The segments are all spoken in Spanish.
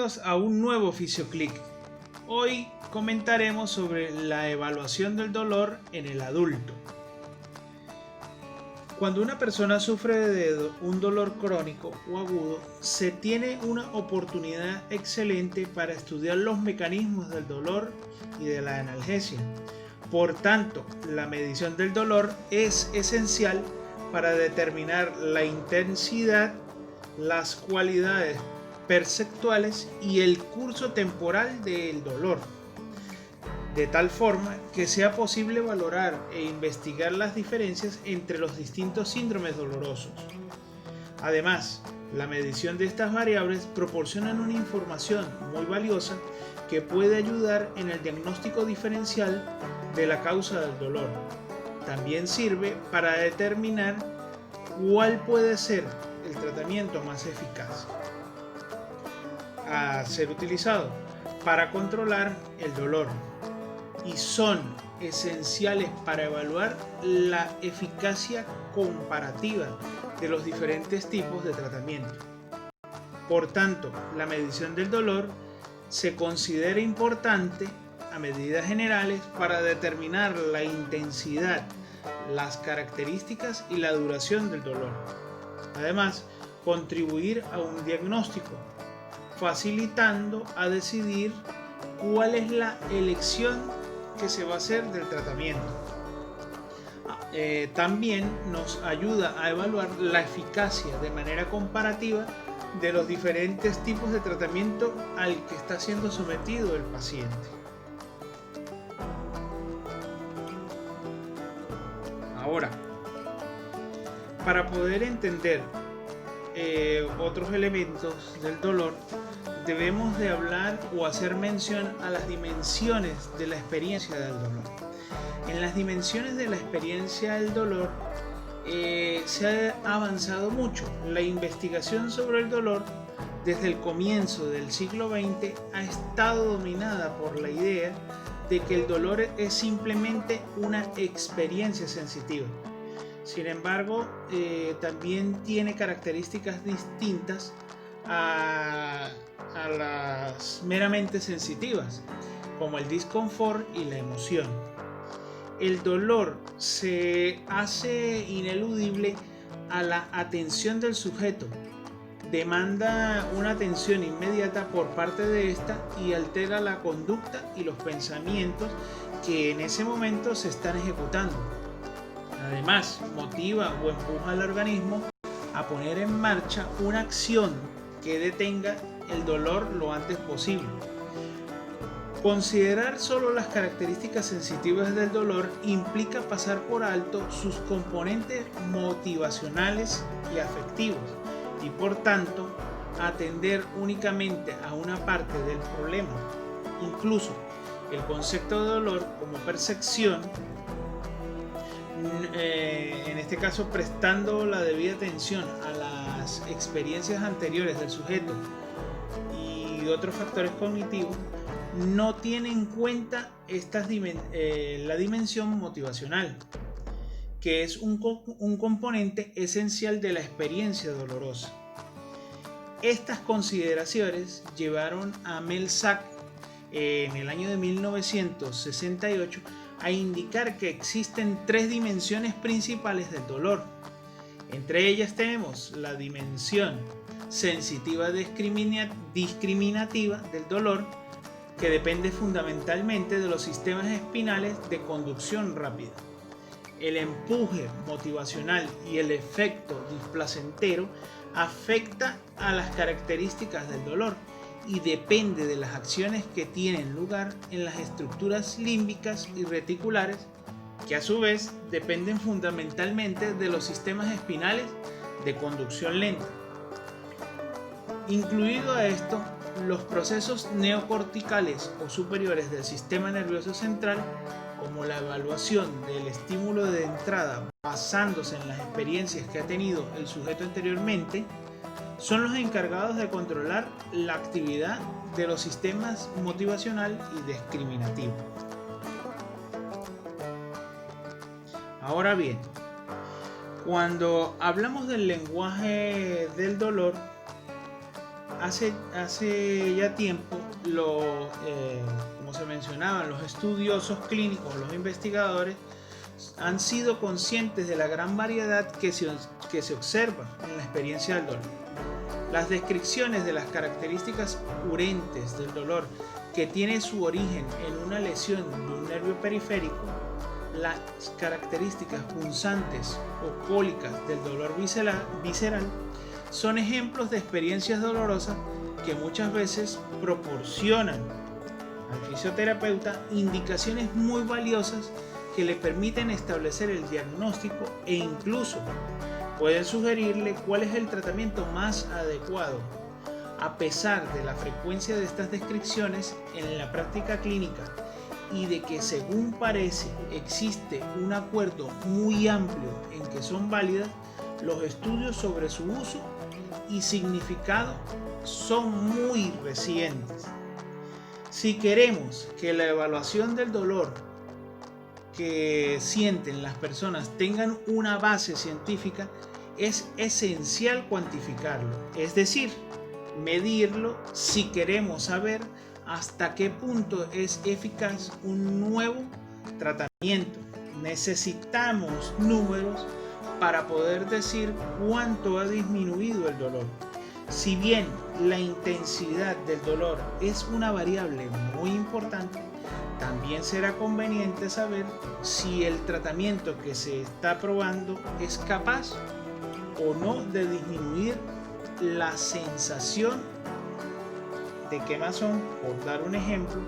Bienvenidos a un nuevo FisioClick. Hoy comentaremos sobre la evaluación del dolor en el adulto. Cuando una persona sufre de un dolor crónico o agudo, se tiene una oportunidad excelente para estudiar los mecanismos del dolor y de la analgesia. Por tanto, la medición del dolor es esencial para determinar la intensidad, las cualidades perceptuales y el curso temporal del dolor, de tal forma que sea posible valorar e investigar las diferencias entre los distintos síndromes dolorosos. Además, la medición de estas variables proporciona una información muy valiosa que puede ayudar en el diagnóstico diferencial de la causa del dolor. También sirve para determinar cuál puede ser el tratamiento más eficaz a ser utilizado para controlar el dolor, y son esenciales para evaluar la eficacia comparativa de los diferentes tipos de tratamiento. Por tanto, la medición del dolor se considera importante a medidas generales para determinar la intensidad, las características y la duración del dolor. Además, contribuir a un diagnóstico, facilitando a decidir cuál es la elección que se va a hacer del tratamiento. También nos ayuda a evaluar la eficacia de manera comparativa de los diferentes tipos de tratamiento al que está siendo sometido el paciente. Ahora, para poder entender otros elementos del dolor, debemos de hablar o hacer mención a las dimensiones de la experiencia del dolor. En las dimensiones de la experiencia del dolor se ha avanzado mucho. La investigación sobre el dolor desde el comienzo del siglo XX ha estado dominada por la idea de que el dolor es simplemente una experiencia sensitiva. Sin embargo, también tiene características distintas a las meramente sensitivas, como el disconfort y la emoción. El dolor se hace ineludible a la atención del sujeto, demanda una atención inmediata por parte de ésta y altera la conducta y los pensamientos que en ese momento se están ejecutando. Además, motiva o empuja al organismo a poner en marcha una acción que detenga el dolor lo antes posible. Considerar solo las características sensitivas del dolor implica pasar por alto sus componentes motivacionales y afectivos, y por tanto atender únicamente a una parte del problema. Incluso el concepto de dolor como percepción, en este caso prestando la debida atención a las experiencias anteriores del sujeto y otros factores cognitivos, no tiene en cuenta la dimensión motivacional, que es un componente esencial de la experiencia dolorosa. Estas consideraciones llevaron a Melzack en el año de 1968 a indicar que existen tres dimensiones principales del dolor. Entre ellas tenemos la dimensión sensitiva discriminativa del dolor, que depende fundamentalmente de los sistemas espinales de conducción rápida. El empuje motivacional y el efecto displacentero afecta a las características del dolor y depende de las acciones que tienen lugar en las estructuras límbicas y reticulares, que a su vez dependen fundamentalmente de los sistemas espinales de conducción lenta. Incluido a esto, los procesos neocorticales o superiores del sistema nervioso central, como la evaluación del estímulo de entrada basándose en las experiencias que ha tenido el sujeto anteriormente, son los encargados de controlar la actividad de los sistemas motivacional y discriminativo. Ahora bien, cuando hablamos del lenguaje del dolor, hace ya tiempo, como se mencionaba, los estudiosos clínicos, los investigadores, han sido conscientes de la gran variedad que se observa en la experiencia del dolor. Las descripciones de las características urentes del dolor que tiene su origen en una lesión de un nervio periférico, las características punzantes o cólicas del dolor visceral, son ejemplos de experiencias dolorosas que muchas veces proporcionan al fisioterapeuta indicaciones muy valiosas que le permiten establecer el diagnóstico e incluso pueden sugerirle cuál es el tratamiento más adecuado. A pesar de la frecuencia de estas descripciones en la práctica clínica y de que, según parece, existe un acuerdo muy amplio en que son válidas, los estudios sobre su uso y significado son muy recientes. Si queremos que la evaluación del dolor que sienten las personas tengan una base científica, es esencial cuantificarlo, es decir, medirlo si queremos saber hasta qué punto es eficaz un nuevo tratamiento. Necesitamos números para poder decir cuánto ha disminuido el dolor. Si bien la intensidad del dolor es una variable muy importante, también será conveniente saber si el tratamiento que se está probando es capaz o no de disminuir la sensación de quemazón, por dar un ejemplo,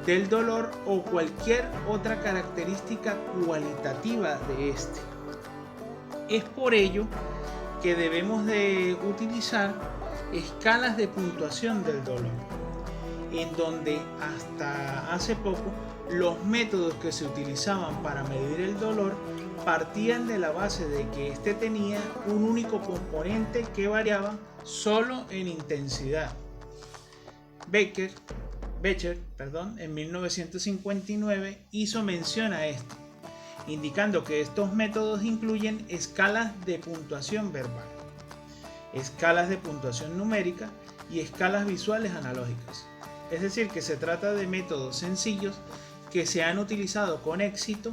del dolor o cualquier otra característica cualitativa de este. Es por ello que debemos de utilizar escalas de puntuación del dolor, en donde hasta hace poco los métodos que se utilizaban para medir el dolor partían de la base de que este tenía un único componente que variaba solo en intensidad. Becher, en 1959 hizo mención a esto, indicando que estos métodos incluyen escalas de puntuación verbal, escalas de puntuación numérica y escalas visuales analógicas. Es decir, que se trata de métodos sencillos que se han utilizado con éxito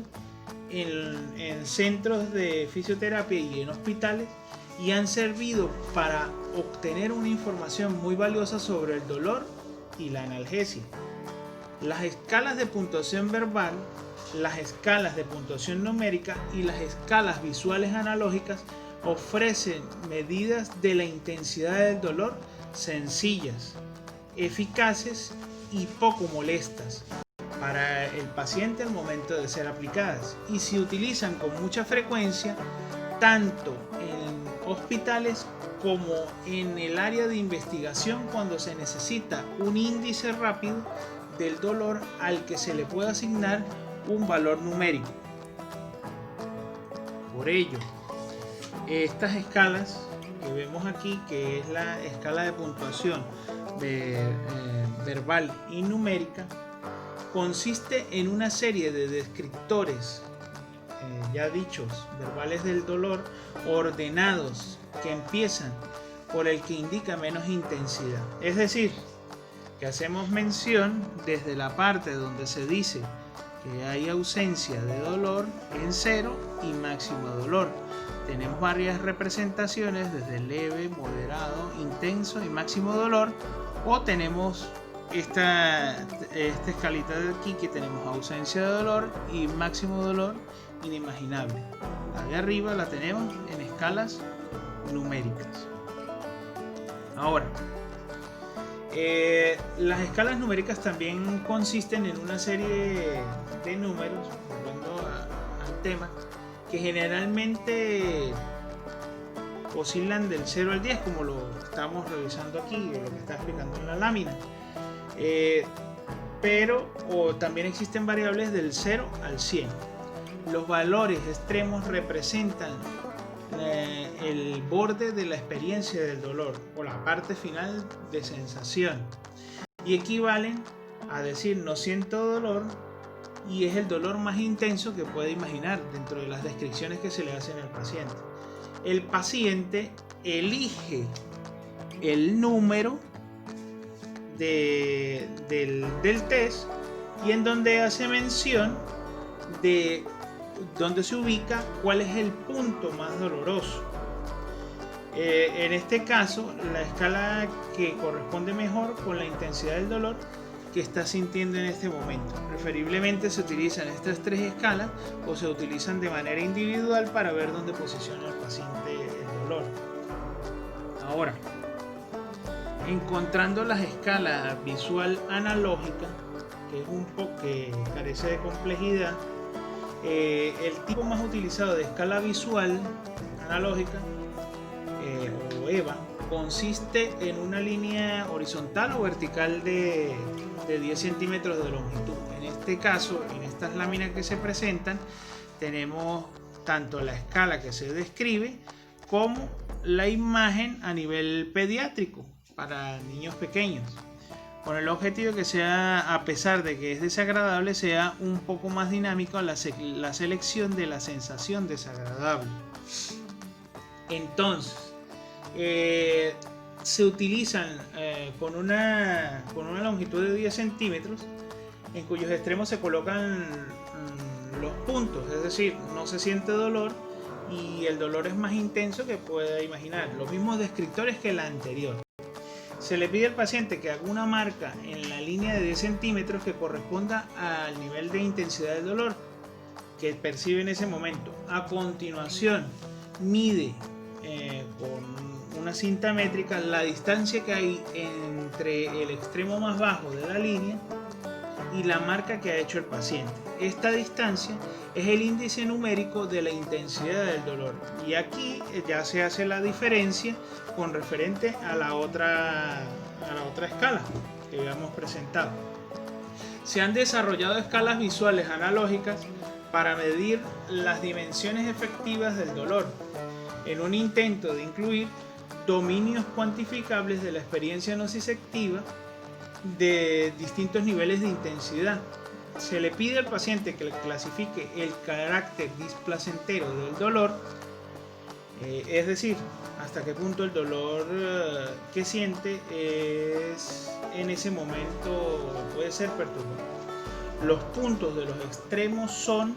en centros de fisioterapia y en hospitales y han servido para obtener una información muy valiosa sobre el dolor y la analgesia. Las escalas de puntuación verbal, las escalas de puntuación numérica y las escalas visuales analógicas ofrecen medidas de la intensidad del dolor sencillas, eficaces y poco molestas para el paciente al momento de ser aplicadas, y se utilizan con mucha frecuencia tanto en hospitales como en el área de investigación cuando se necesita un índice rápido del dolor al que se le puede asignar un valor numérico. Por ello, estas escalas que vemos aquí, que es la escala de puntuación verbal y numérica, consiste en una serie de descriptores ya dichos, verbales del dolor, ordenados, que empiezan por el que indica menos intensidad. Es decir, que hacemos mención desde la parte donde se dice que hay ausencia de dolor en 0 y máximo dolor. Tenemos varias representaciones desde leve, moderado, intenso y máximo dolor, o tenemos esta escalita de aquí que tenemos ausencia de dolor y máximo dolor inimaginable. La de arriba la tenemos en escalas numéricas. Ahora, las escalas numéricas también consisten en una serie de números, volviendo al tema, que generalmente oscilan del 0 al 10, como lo estamos revisando aquí, o lo que está explicando en la lámina. Pero también existen variables del 0 al 100. Los valores extremos representan el borde de la experiencia del dolor o la parte final de sensación, y equivalen a decir no siento dolor, y es el dolor más intenso que puede imaginar dentro de las descripciones que se le hacen al paciente. El paciente elige el número del test, y en donde hace mención de dónde se ubica, cuál es el punto más doloroso. En este caso, la escala que corresponde mejor con la intensidad del dolor que está sintiendo en este momento. Preferiblemente se utilizan estas tres escalas o se utilizan de manera individual para ver dónde posiciona el paciente el dolor. Ahora, encontrando las escalas visual analógica, que es un poco que carece de complejidad, el tipo más utilizado de escala visual analógica o EVA consiste en una línea horizontal o vertical de 10 centímetros de longitud. En este caso, en estas láminas que se presentan, tenemos tanto la escala que se describe como la imagen a nivel pediátrico para niños pequeños, con el objetivo de que sea, a pesar de que es desagradable, sea un poco más dinámico la selección de la sensación desagradable. Entonces, se utilizan con una longitud de 10 centímetros, en cuyos extremos se colocan los puntos, es decir, no se siente dolor y el dolor es más intenso que pueda imaginar, los mismos descriptores que la anterior. Se le pide al paciente que haga una marca en la línea de 10 centímetros que corresponda al nivel de intensidad del dolor que percibe en ese momento. A continuación, mide con una cinta métrica la distancia que hay entre el extremo más bajo de la línea y la marca que ha hecho el paciente. Esta distancia es el índice numérico de la intensidad del dolor, y aquí ya se hace la diferencia con referente a la otra escala que habíamos presentado. Se han desarrollado escalas visuales analógicas para medir las dimensiones efectivas del dolor, en un intento de incluir dominios cuantificables de la experiencia nociceptiva de distintos niveles de intensidad. Se le pide al paciente que clasifique el carácter displacentero del dolor, es decir, hasta qué punto el dolor que siente es en ese momento puede ser perturbador. Los puntos de los extremos son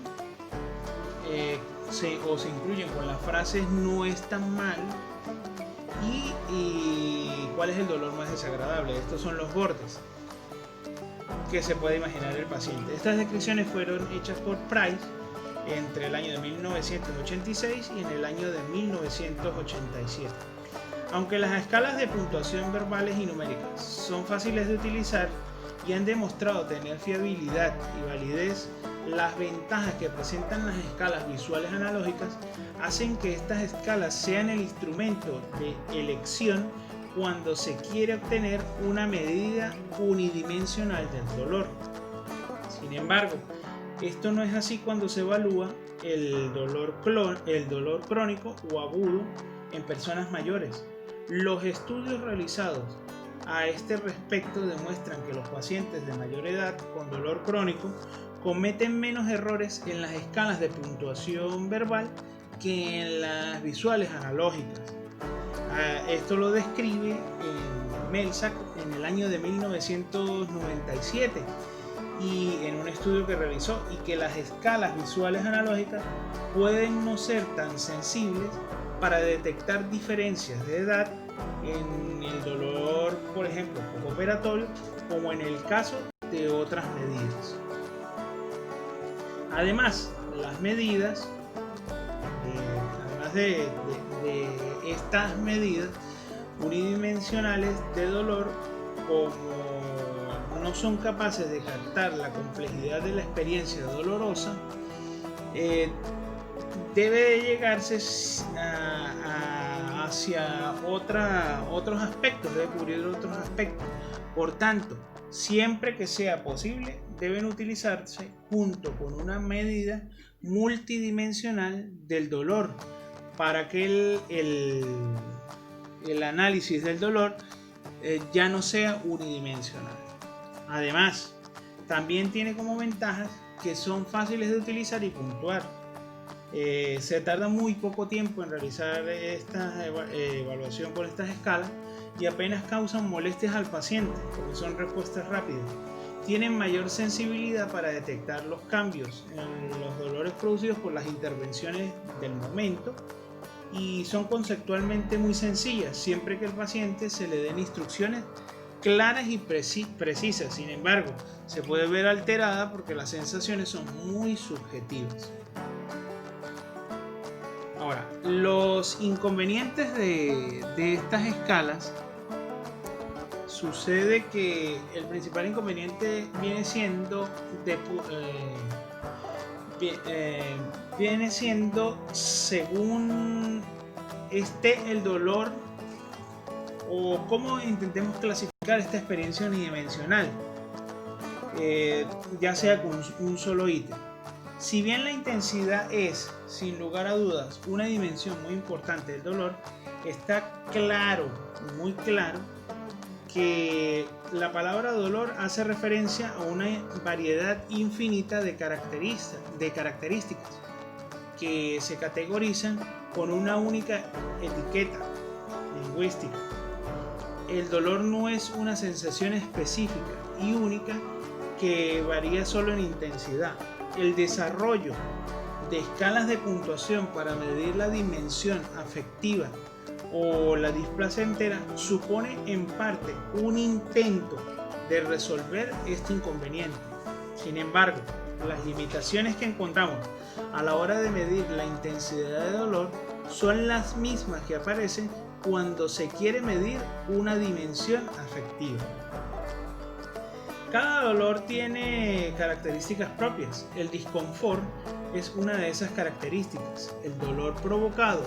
se incluyen con las frases "no es tan mal" y "cuál es el dolor más desagradable". Estos son los bordes que se puede imaginar el paciente. Estas descripciones fueron hechas por Price entre el año de 1986 y en el año de 1987. Aunque las escalas de puntuación verbales y numéricas son fáciles de utilizar y han demostrado tener fiabilidad y validez, las ventajas que presentan las escalas visuales analógicas hacen que estas escalas sean el instrumento de elección cuando se quiere obtener una medida unidimensional del dolor. Sin embargo, esto no es así cuando se evalúa el dolor crónico o agudo en personas mayores. Los estudios realizados a este respecto demuestran que los pacientes de mayor edad con dolor crónico cometen menos errores en las escalas de puntuación verbal que en las visuales analógicas. Esto lo describe Melzack en el año de 1997 y en un estudio que realizó, y que las escalas visuales analógicas pueden no ser tan sensibles para detectar diferencias de edad en el dolor, por ejemplo, postoperatorio, como en el caso de otras medidas. Además, las medidas, además de estas medidas unidimensionales de dolor, como no son capaces de captar la complejidad de la experiencia dolorosa, debe de llegarse hacia otros aspectos, debe cubrir otros aspectos. Por tanto, siempre que sea posible, deben utilizarse junto con una medida multidimensional del dolor para que el análisis del dolor ya no sea unidimensional. Además, también tiene como ventajas que son fáciles de utilizar y puntuar. Se tarda muy poco tiempo en realizar esta evaluación con estas escalas, y apenas causan molestias al paciente porque son respuestas rápidas. Tienen mayor sensibilidad para detectar los cambios en los dolores producidos por las intervenciones del momento y son conceptualmente muy sencillas siempre que el paciente se le den instrucciones claras y precisas. Sin embargo, se puede ver alterada porque las sensaciones son muy subjetivas. Ahora, los inconvenientes de estas escalas, sucede que el principal inconveniente viene siendo según esté el dolor o cómo intentemos clasificar esta experiencia unidimensional, ya sea con un solo ítem. Si bien la intensidad es, sin lugar a dudas, una dimensión muy importante del dolor, está claro, muy claro, que la palabra dolor hace referencia a una variedad infinita de características que se categorizan con una única etiqueta lingüística. El dolor no es una sensación específica y única que varía solo en intensidad. El desarrollo de escalas de puntuación para medir la dimensión afectiva o la displasia entera supone en parte un intento de resolver este inconveniente. Sin embargo, las limitaciones que encontramos a la hora de medir la intensidad de dolor son las mismas que aparecen cuando se quiere medir una dimensión afectiva. Cada dolor tiene características propias. El disconfort es una de esas características. El dolor provocado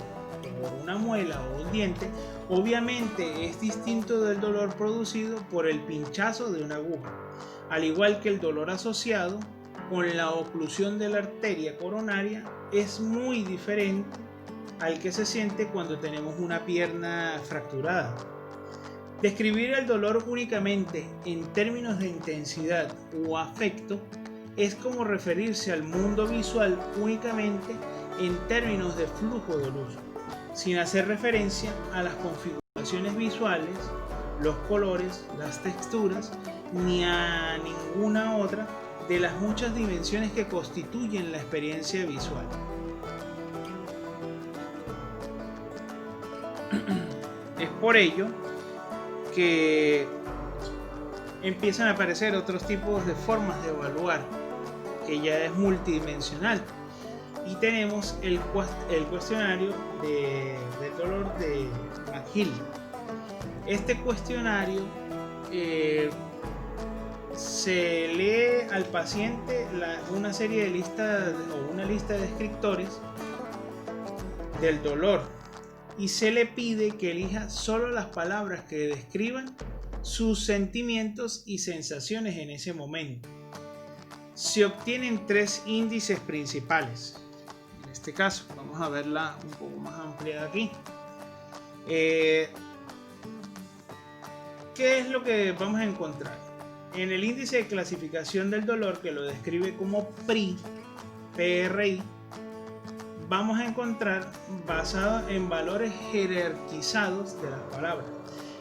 por una muela o un diente obviamente es distinto del dolor producido por el pinchazo de una aguja, al igual que el dolor asociado con la oclusión de la arteria coronaria es muy diferente al que se siente cuando tenemos una pierna fracturada. Describir el dolor únicamente en términos de intensidad o afecto es como referirse al mundo visual únicamente en términos de flujo de luz, sin hacer referencia a las configuraciones visuales, los colores, las texturas, ni a ninguna otra de las muchas dimensiones que constituyen la experiencia visual. Es por ello que empiezan a aparecer otros tipos de formas de evaluar, que ya es multidimensional. Y tenemos el cuestionario del dolor de McGill. Este cuestionario se lee al paciente una serie de listas o una lista de descriptores del dolor y se le pide que elija solo las palabras que describan sus sentimientos y sensaciones en ese momento. Se obtienen 3 índices principales. En este caso, vamos a verla un poco más ampliada aquí. ¿Qué es lo que vamos a encontrar? En el índice de clasificación del dolor, que lo describe como PRI, vamos a encontrar basado en valores jerarquizados de las palabras.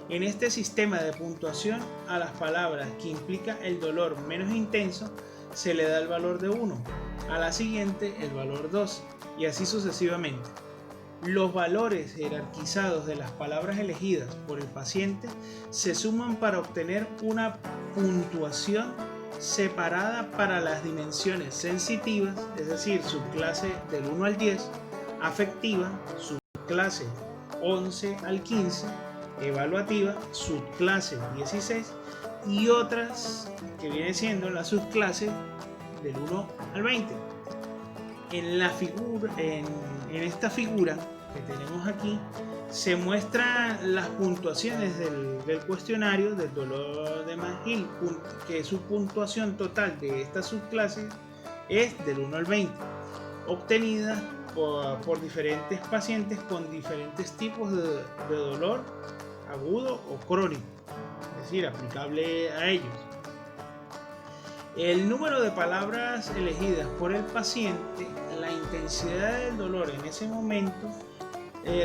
En este sistema de puntuación, a las palabras que implica el dolor menos intenso se le da el valor de 1, a la siguiente el valor 2 y así sucesivamente. Los valores jerarquizados de las palabras elegidas por el paciente se suman para obtener una puntuación separada para las dimensiones sensitivas, es decir, subclase del 1 al 10, afectiva, subclase 11 al 15, evaluativa, subclase 16 y otras que viene siendo la subclase del 1 al 20. En esta figura que tenemos aquí se muestran las puntuaciones del cuestionario del dolor de McGill, que su puntuación total de esta subclase es del 1 al 20, obtenida por diferentes pacientes con diferentes tipos de dolor agudo o crónico, es decir, aplicable a ellos. El número de palabras elegidas por el paciente, la intensidad del dolor en ese momento,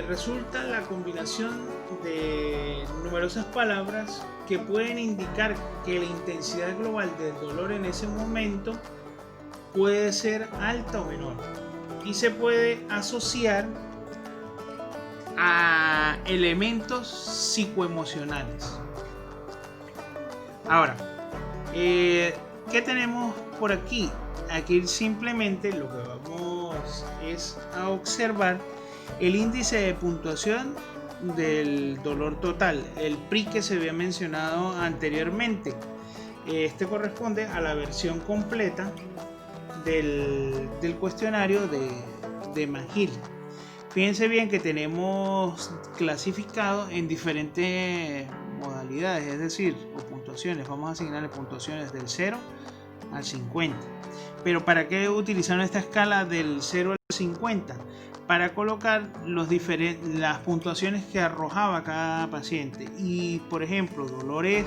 resulta la combinación de numerosas palabras que pueden indicar que la intensidad global del dolor en ese momento puede ser alta o menor, y se puede asociar a elementos psicoemocionales. Ahora, ¿qué tenemos por aquí? Aquí simplemente lo que vamos es a observar el índice de puntuación del dolor total, el PRI que se había mencionado anteriormente. Este corresponde a la versión completa del cuestionario de McGill. Fíjense bien que tenemos clasificado en diferentes modalidades, es decir, o puntuaciones. Vamos a asignarle puntuaciones del 0 al 50. Pero ¿para qué utilizar esta escala del 0 al 50? Para colocar las puntuaciones que arrojaba cada paciente. Y por ejemplo, dolores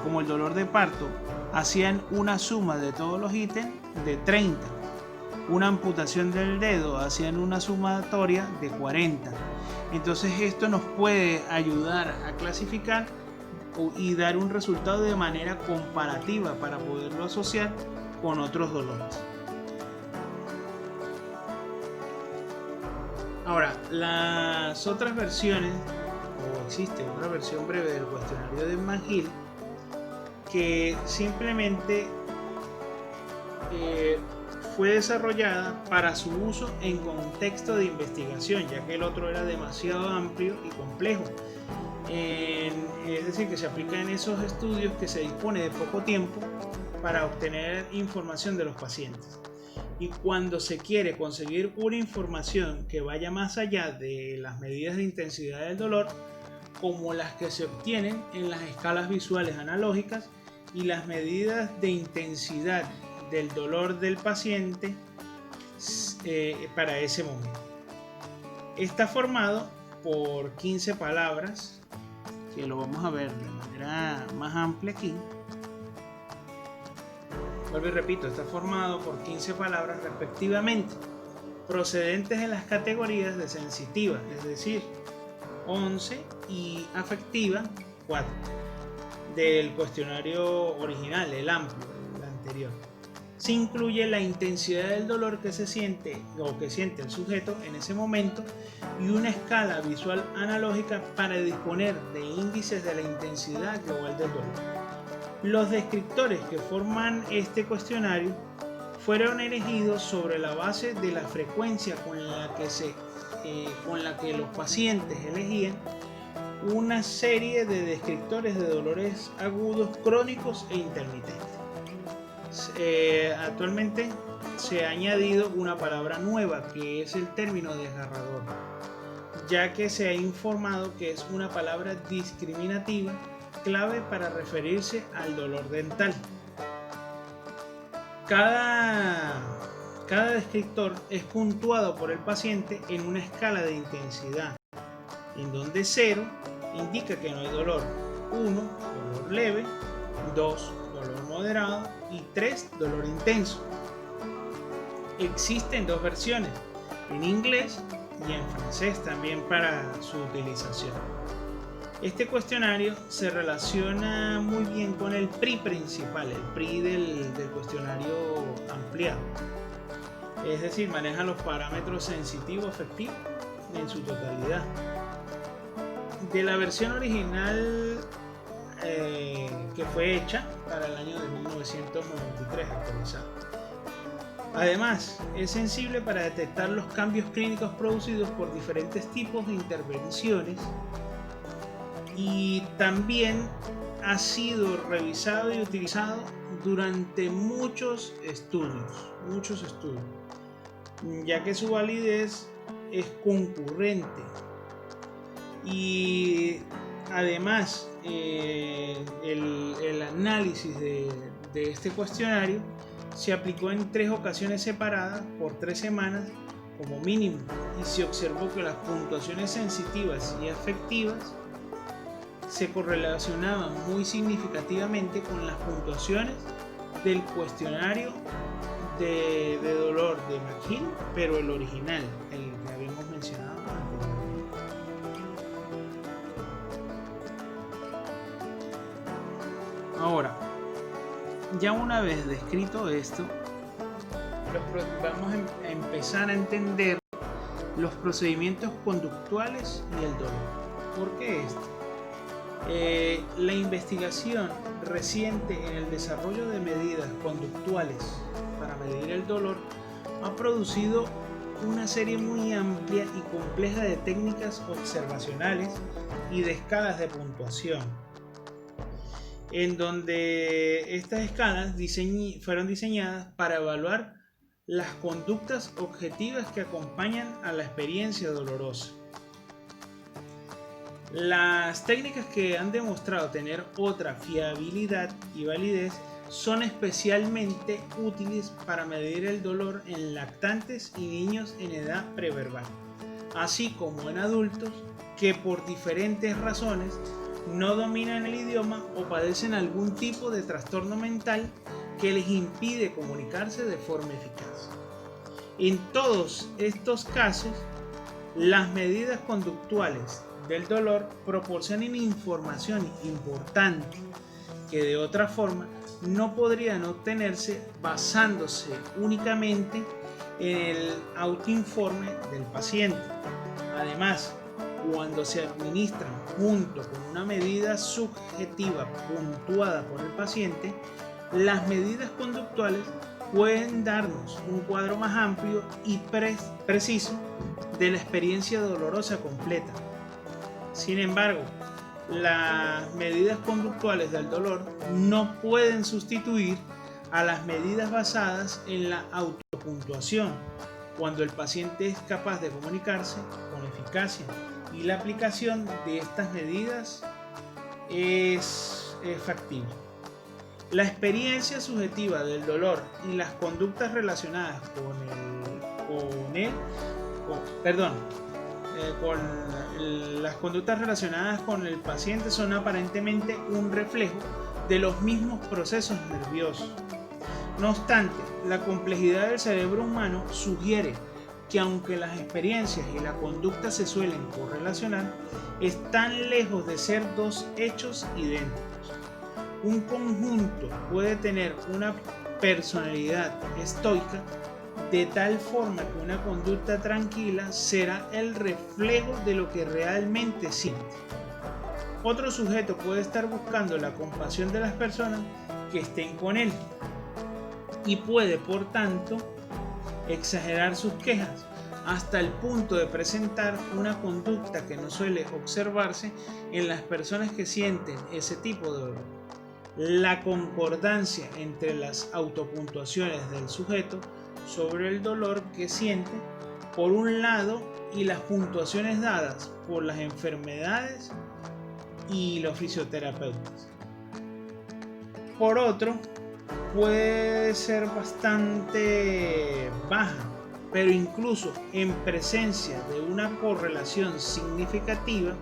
como el dolor de parto hacían una suma de todos los ítems de 30. Una amputación del dedo hacían una sumatoria de 40. Entonces esto nos puede ayudar a clasificar y dar un resultado de manera comparativa para poderlo asociar con otros dolores. Ahora, las otras versiones, o existe otra versión breve del cuestionario de McGill, que simplemente fue desarrollada para su uso en contexto de investigación, ya que el otro era demasiado amplio y complejo. Es decir, que se aplica en esos estudios que se dispone de poco tiempo para obtener información de los pacientes. Y cuando se quiere conseguir una información que vaya más allá de las medidas de intensidad del dolor, como las que se obtienen en las escalas visuales analógicas y las medidas de intensidad del dolor del paciente para ese momento. Está formado por 15 palabras, que lo vamos a ver de manera más amplia aquí. Vuelvo y repito, está formado por 15 palabras respectivamente, procedentes de las categorías de sensitiva, es decir, 11, y afectiva, 4, del cuestionario original, el amplio, el anterior. Se incluye la intensidad del dolor que se siente o que siente el sujeto en ese momento y una escala visual analógica para disponer de índices de la intensidad global del dolor. Los descriptores que forman este cuestionario fueron elegidos sobre la base de la frecuencia con la que los pacientes elegían una serie de descriptores de dolores agudos, crónicos e intermitentes. Actualmente se ha añadido una palabra nueva, que es el término desgarrador, ya que se ha informado que es una palabra discriminativa clave para referirse al dolor dental. Cada descriptor es puntuado por el paciente en una escala de intensidad, en donde 0 indica que no hay dolor, 1 dolor leve, 2 dolor moderado y 3 dolor intenso. Existen dos versiones, en inglés y en francés también para su utilización. Este cuestionario se relaciona muy bien con el PRI principal, el PRI del cuestionario ampliado. Es decir, maneja los parámetros sensitivo-afectivo en su totalidad. De la versión original que fue hecha para el año de 1993, actualizada. Además, es sensible para detectar los cambios clínicos producidos por diferentes tipos de intervenciones, y también ha sido revisado y utilizado durante muchos estudios, ya que su validez es concurrente. Y además el análisis de este cuestionario se aplicó en 3 ocasiones separadas por 3 semanas como mínimo, y se observó que las puntuaciones sensitivas y afectivas se correlacionaban muy significativamente con las puntuaciones del cuestionario de dolor de McGill, pero el original, el que habíamos mencionado antes. Ahora, ya una vez descrito esto, vamos a empezar a entender los procedimientos conductuales y el dolor. ¿Por qué esto? La investigación reciente en el desarrollo de medidas conductuales para medir el dolor ha producido una serie muy amplia y compleja de técnicas observacionales y de escalas de puntuación, en donde estas escalas fueron diseñadas para evaluar las conductas objetivas que acompañan a la experiencia dolorosa. Las técnicas que han demostrado tener otra fiabilidad y validez son especialmente útiles para medir el dolor en lactantes y niños en edad preverbal, así como en adultos que por diferentes razones no dominan el idioma o padecen algún tipo de trastorno mental que les impide comunicarse de forma eficaz. En todos estos casos, las medidas conductuales del dolor proporcionan información importante que de otra forma no podrían obtenerse basándose únicamente en el autoinforme del paciente. Además, cuando se administran junto con una medida subjetiva puntuada por el paciente, las medidas conductuales pueden darnos un cuadro más amplio y preciso de la experiencia dolorosa completa. Sin embargo, las medidas conductuales del dolor no pueden sustituir a las medidas basadas en la autopuntuación, cuando el paciente es capaz de comunicarse con eficacia y la aplicación de estas medidas es factible. La experiencia subjetiva del dolor y las conductas relacionadas las conductas relacionadas con el paciente son aparentemente un reflejo de los mismos procesos nerviosos. No obstante, la complejidad del cerebro humano sugiere que aunque las experiencias y la conducta se suelen correlacionar, están lejos de ser dos hechos idénticos. Un conjunto puede tener una personalidad estoica de tal forma que una conducta tranquila será el reflejo de lo que realmente siente. Otro sujeto puede estar buscando la compasión de las personas que estén con él y puede, por tanto, exagerar sus quejas hasta el punto de presentar una conducta que no suele observarse en las personas que sienten ese tipo de dolor. La concordancia entre las autopuntuaciones del sujeto sobre el dolor que siente, por un lado, y las puntuaciones dadas por las enfermedades y los fisioterapeutas, por otro, puede ser bastante baja, pero incluso en presencia de una correlación significativa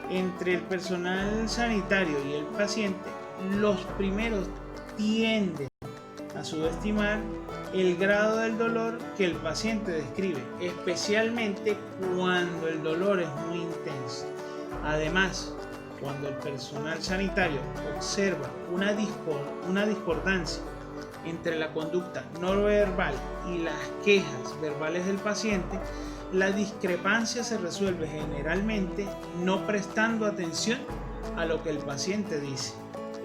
entre el personal sanitario y el paciente, los primeros tienden a subestimar el grado del dolor que el paciente describe, especialmente cuando el dolor es muy intenso. Además, cuando el personal sanitario observa una discordancia entre la conducta no verbal y las quejas verbales del paciente, la discrepancia se resuelve generalmente no prestando atención a lo que el paciente dice.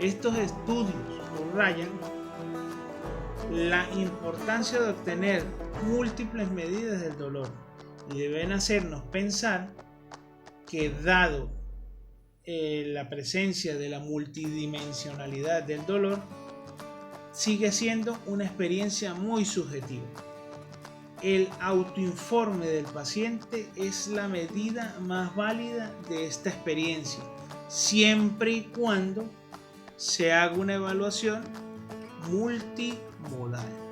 Estos estudios subrayan la importancia de obtener múltiples medidas del dolor y deben hacernos pensar que, dado la presencia de la multidimensionalidad del dolor, sigue siendo una experiencia muy subjetiva. El autoinforme del paciente es la medida más válida de esta experiencia, siempre y cuando se haga una evaluación multimodal.